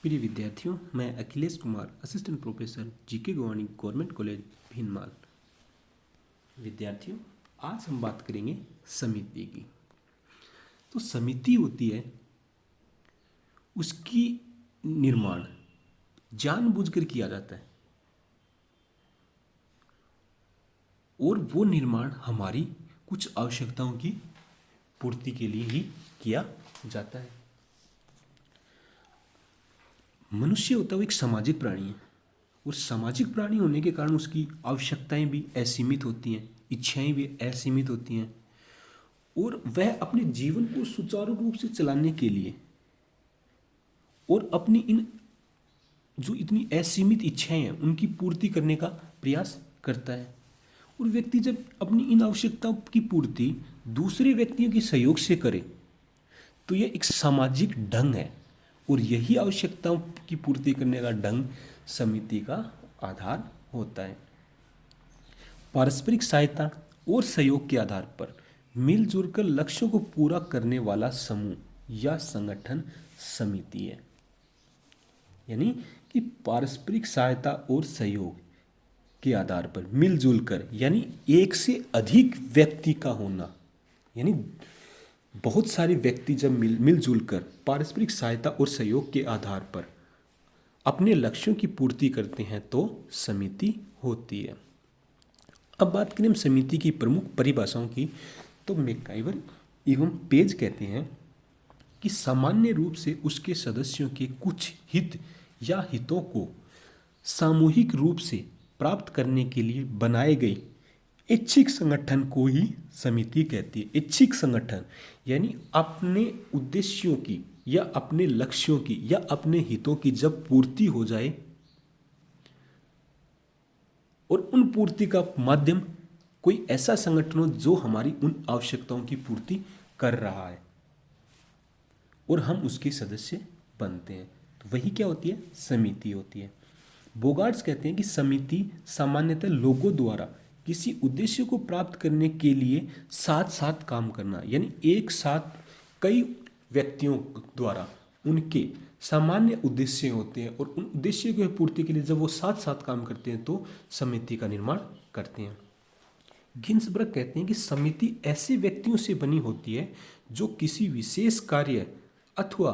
प्रिय विद्यार्थियों, मैं Akhilesh Kumar, assistant professor GK Govani government college Bhinmal. विद्यार्थियों, आज हम बात करेंगे समिति की। तो समिति होती है, उसकी निर्माण जानबूझकर किया जाता है और वो निर्माण हमारी कुछ आवश्यकताओं की पूर्ति के लिए ही किया जाता है। मनुष्य होता है वो एक सामाजिक प्राणी है और सामाजिक प्राणी होने के कारण उसकी आवश्यकताएं भी असीमित होती हैं, इच्छाएं भी असीमित होती हैं और वह अपने जीवन को सुचारू रूप से चलाने के लिए और अपनी इन जो इतनी असीमित इच्छाएं हैं उनकी पूर्ति करने का प्रयास करता है। और व्यक्ति जब अपनी इन आवश्यकताओं की पूर्ति दूसरे व्यक्तियों के सहयोग से करे तो यह एक सामाजिक ढंग है और यही आवश्यकताओं की पूर्ति करने का ढंग समिति का आधार होता है। पारस्परिक सहायता और सहयोग के आधार पर मिलजुल कर लक्ष्यों को पूरा करने वाला समूह या संगठन समिति है। यानी कि पारस्परिक सहायता और सहयोग के आधार पर मिलजुल कर, यानी एक से अधिक व्यक्ति का होना, यानी बहुत सारे व्यक्ति जब मिलजुल कर पारस्परिक सहायता और सहयोग के आधार पर अपने लक्ष्यों की पूर्ति करते हैं तो समिति होती है। अब बात करें हम समिति की प्रमुख परिभाषाओं की, तो मैकाइवर एवं पेज कहते हैं कि सामान्य रूप से उसके सदस्यों के कुछ हित या हितों को सामूहिक रूप से प्राप्त करने के लिए बनाए गए ऐच्छिक संगठन को ही समिति कहती है। ऐच्छिक संगठन यानी अपने उद्देश्यों की या अपने लक्ष्यों की या अपने हितों की जब पूर्ति हो जाए और उन पूर्ति का माध्यम कोई ऐसा संगठन हो जो हमारी उन आवश्यकताओं की पूर्ति कर रहा है और हम उसके सदस्य बनते हैं, तो वही क्या होती है? समिति होती है। बोगार्ट्स कहते हैं कि समिति सामान्यतः लोगों द्वारा किसी उद्देश्य को प्राप्त करने के लिए साथ साथ काम करना, यानी एक साथ कई व्यक्तियों द्वारा उनके सामान्य उद्देश्य होते हैं और उन उद्देश्य की पूर्ति के लिए जब वो साथ साथ काम करते हैं तो समिति का निर्माण करते हैं। गिन्सबर्ग कहते हैं कि समिति ऐसे व्यक्तियों से बनी होती है जो किसी विशेष कार्य अथवा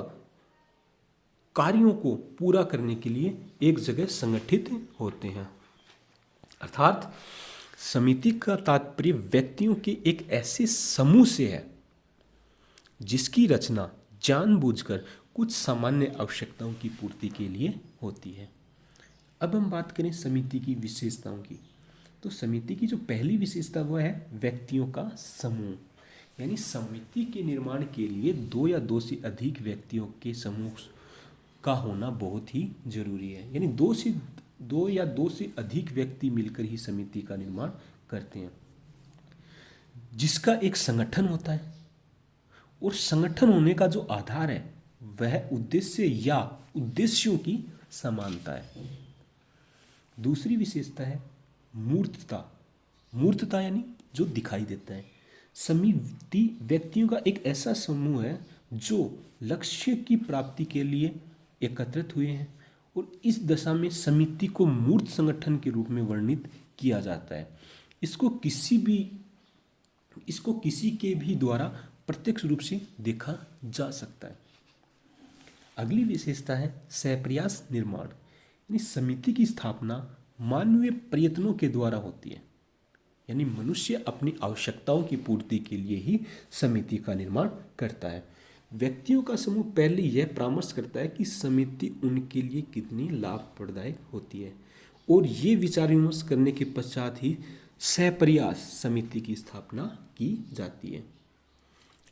कार्यों को पूरा करने के लिए एक जगह संगठित होते हैं। अर्थात समिति का तात्पर्य व्यक्तियों के एक ऐसे समूह से है जिसकी रचना जानबूझकर कुछ सामान्य आवश्यकताओं की पूर्ति के लिए होती है। अब हम बात करें समिति की विशेषताओं की, तो समिति की जो पहली विशेषता वह है व्यक्तियों का समूह, यानी समिति के निर्माण के लिए दो या दो से अधिक व्यक्तियों के समूह का होना बहुत ही जरूरी है। यानी दो या दो से अधिक व्यक्ति मिलकर ही समिति का निर्माण करते हैं जिसका एक संगठन होता है और संगठन होने का जो आधार है वह उद्देश्य या उद्देश्यों की समानता है। दूसरी विशेषता है मूर्तता। मूर्तता यानी जो दिखाई देता है। समिति व्यक्तियों का एक ऐसा समूह है जो लक्ष्य की प्राप्ति के लिए एकत्रित हुए हैं और इस दशा में समिति को मूर्त संगठन के रूप में वर्णित किया जाता है। इसको किसी के भी द्वारा प्रत्यक्ष रूप से देखा जा सकता है। अगली विशेषता है सहप्रयास निर्माण, यानी समिति की स्थापना मानवीय प्रयत्नों के द्वारा होती है। यानी मनुष्य अपनी आवश्यकताओं की पूर्ति के लिए ही समिति का निर्माण करता है। व्यक्तियों का समूह पहले यह परामर्श करता है कि समिति उनके लिए कितनी लाभप्रदायक होती है और ये विचार विमर्श करने के पश्चात ही सहप्रयास समिति की स्थापना की जाती है।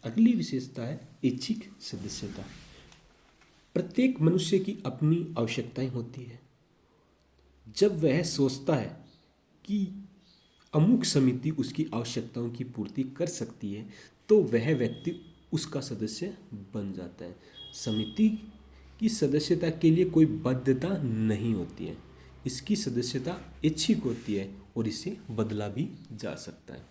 अगली विशेषता है ऐच्छिक सदस्यता। प्रत्येक मनुष्य की अपनी आवश्यकताएं होती है। जब वह सोचता है कि अमुक समिति उसकी आवश्यकताओं की पूर्ति कर सकती है तो वह व्यक्ति उसका सदस्य बन जाता है। समिति की सदस्यता के लिए कोई बाध्यता नहीं होती है, इसकी सदस्यता ऐच्छिक होती है और इसे बदला भी जा सकता है।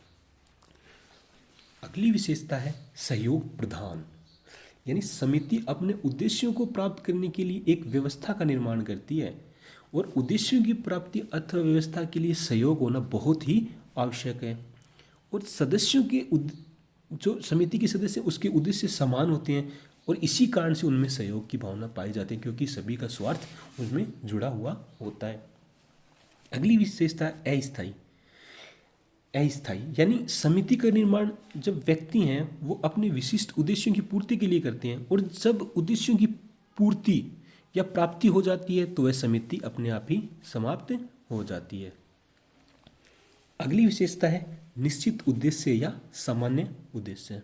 अगली विशेषता है सहयोग प्रदान। यानी समिति अपने उद्देश्यों को प्राप्त करने के लिए एक व्यवस्था का निर्माण करती है, और उद्देश्यों की प्राप्ति अर्थव्यवस्था के लिए सहयोग होना बहुत ही आवश्यक है। और सदस्यों के जो समिति के सदस्य उसके उद्देश्य समान होते हैं, और इसी कारण से उनमें सहयोग की भावना पाई जाती है, क्योंकि सभी का स्वार्थ उसमें जुड़ा हुआ होता है। अगली विशेषता है अस्थायी। अस्थायी यानी समिति का निर्माण जब व्यक्ति हैं वो अपने विशिष्ट उद्देश्यों की पूर्ति के लिए करते हैं, और जब उद्देश्यों की पूर्ति या प्राप्ति हो जाती है तो वह समिति अपने आप ही समाप्त हो जाती है। अगली विशेषता है निश्चित उद्देश्य या सामान्य उद्देश्य।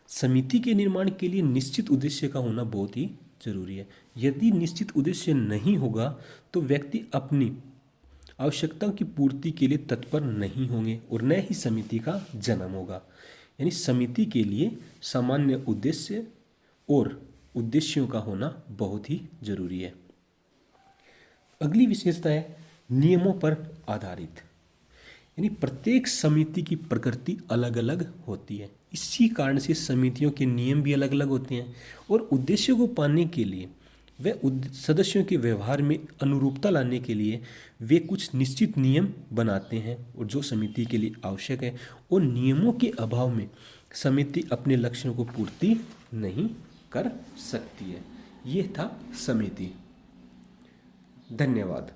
समिति के निर्माण के लिए निश्चित उद्देश्य का होना बहुत ही जरूरी है। यदि निश्चित उद्देश्य नहीं होगा तो व्यक्ति अपनी आवश्यकताओं की पूर्ति के लिए तत्पर नहीं होंगे और न ही समिति का जन्म होगा। यानी समिति के लिए सामान्य उद्देश्य और उद्देश्यों का होना बहुत ही जरूरी है। अगली विशेषता है नियमों पर आधारित। यानी प्रत्येक समिति की प्रकृति अलग अलग होती है, इसी कारण से समितियों के नियम भी अलग अलग होते हैं, और उद्देश्यों को पाने के लिए वे सदस्यों के व्यवहार में अनुरूपता लाने के लिए वे कुछ निश्चित नियम बनाते हैं, और जो समिति के लिए आवश्यक है। और नियमों के अभाव में समिति अपने लक्ष्यों को पूर्ति नहीं कर सकती है। यह था समिति। धन्यवाद।